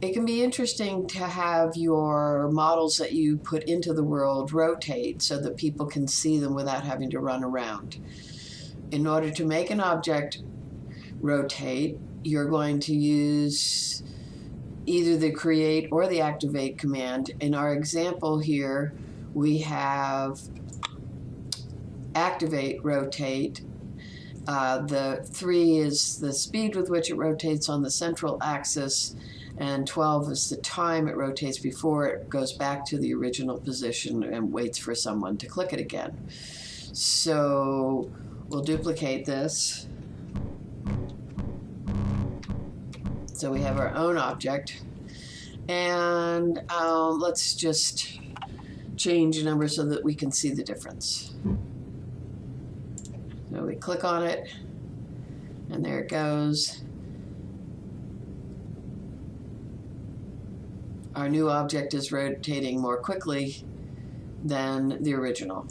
it can be interesting to have your models that you put into the world rotate so that people can see them without having to run around. In order to make an object rotate, you're going to use either the create or the activate command. In our example here, we have activate rotate. The 3 is the speed with which it rotates on the central axis, and 12 is the time it rotates before it goes back to the original position and waits for someone to click it again. So we'll duplicate this. So we have our own object, and let's just change a number so that we can see the difference. So we click on it, and there it goes. Our new object is rotating more quickly than the original.